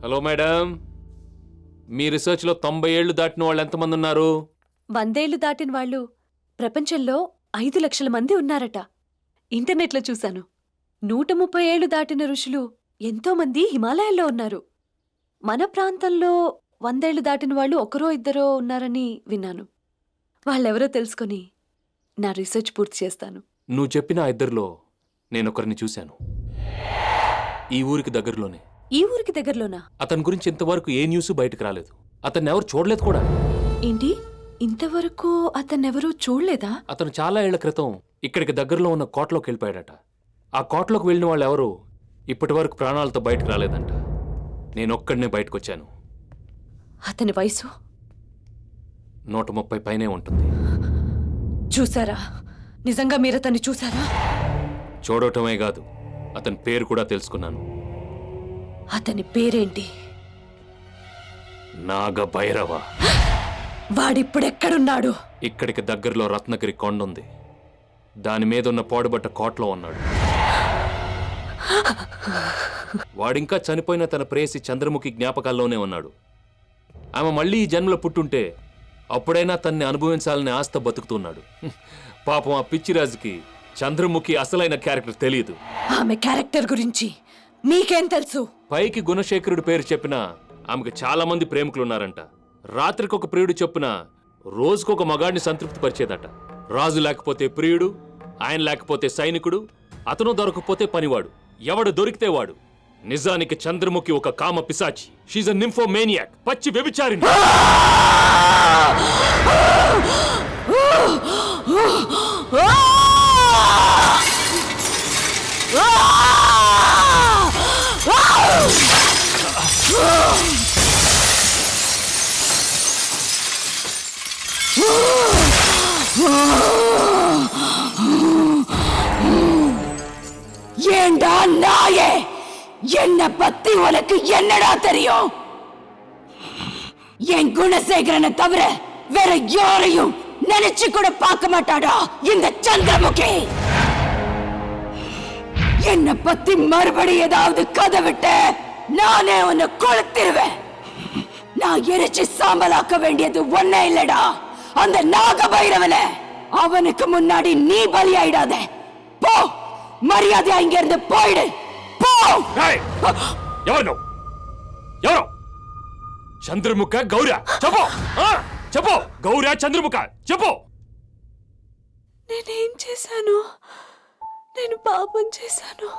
Hello madam, మీ రీసెర్చ్లో 90 ఏళ్లు దాటిన వాళ్ళు ఎంతమంది ఉన్నారు? 100 ఏళ్లు దాటిన వాళ్ళు ప్రపంచంలో 5 లక్షల మంది ఉన్నారట. ఇంటర్నెట్లో చూశాను. 130 ఏళ్లు దాటిన ఋషులు ఎంతో మంది హిమాలయాల్లో ఉన్నారు. మన ప్రాంతంలో 100 ఏళ్లు దాటిన వాళ్ళు ఒకరో ఇద్దరో ఉన్నారని విన్నాను. వాళ్ళెవరో తెలుసుకొని నా రీసెర్చ్ పూర్తి చేస్తాను. నువ్వు చెప్పిన ఆ ఇద్దరిలో నేనొకరిని చూశాను. ఈ ఊరికి దగ్గరలోనే. ఈ ఊరికి దగ్గరలోనా? అతని గురించి ఇంతవరకు ఏ న్యూస్ బయటకు రాలేదు. అతన్ని ఎవరు చూడలేదు కూడా. ఏంటి, ఇంతవరకు అతన్నెవరూ చూడలేదా? అతను చాలా ఏళ్ల క్రితం ఇక్కడికి దగ్గరలో ఉన్న కోటలోకి వెళ్ళిపోయాడట. ఆ కోటలోకి వెళ్ళిన వాళ్ళు ఎవరు ఇప్పటి వరకు ప్రాణాలతో బయటకు రాలేదంట. నేనొక్కడినే బయటకు వచ్చాను. అతని వయసు 130 పైనే ఉంటుంది. చూసారా? నిజంగా మీరతన్ని చూసారా? చూడటమే కాదు, అతని పేరు కూడా తెలుసుకున్నాను. అతని పేరేంటి? నాగభైరవ. వాడిప్పుడెక్కడున్నాడు? ఇక్కడికి దగ్గరలో రత్నగిరి కొండ ఉంది. దాని మీద ఉన్న పాడుబట్ట కోటలో ఉన్నాడు. వాడింకా చనిపోయిన తన ప్రేయసి చంద్రముఖి జ్ఞాపకాల్లోనే ఉన్నాడు. ఆమె మళ్ళీ ఈ జన్మలో పుట్టుంటే అప్పుడైనా తన్ని అనుభవించాలని ఆస్త బతుకుతున్నాడు. పాపం ఆ పిచ్చిరాజుకి చంద్రముఖి అసలైన క్యారెక్టర్ తెలియదు. ఆమె క్యారెక్టర్ గురించి మీకేం తెలుసు? పైకి గుణశేఖరుడి పేరు చెప్పినా ఆమెకు చాలా మంది ప్రేమికులున్నారంట. రాత్రికి ఒక ప్రియుడు చొప్పున రోజుకొక మగాడిని సంతృప్తి పరిచేదట. రాజు లేకపోతే ప్రియుడు, ఆయన లేకపోతే సైనికుడు, అతను దొరకపోతే పనివాడు, ఎవడు దొరికితే వాడు. నిజానికి చంద్రముఖి ఒక కామ పిశాచి. షీజ్ ఎ నింఫోమేనియాక్, పచ్చి వ్యభిచారిణి. ஏண்டா நாயே, என்ன பத்தி உனக்கு என்னடா தெரியும்? என் குணசேகரனை தவிர வேற யாரையும் நினைச்சு கூட பார்க்க மாட்டாடா இந்த சந்திரமுகி. என்ன பத்தி மறுபடி ஏதாவது கதை விட்ட நானே உன்னை கொளுத்திருவேன். நான் எரிச்சு சாம்பலாக்க வேண்டியது ஒன்னே இல்லடா, அந்த நாகபைரவனை. அவனுக்கு முன்னாடி நீ பலியாயிடாத. போ, మర్యాద ఇங்க இருந்து போயிடு. போ. ఎవరు? చంద్రముఖ గౌర? చెప్పు, చెప్పు. గౌర చంద్రముఖ చెప్పు. నేనేం చేశాను? నేను పాపం చేశాను.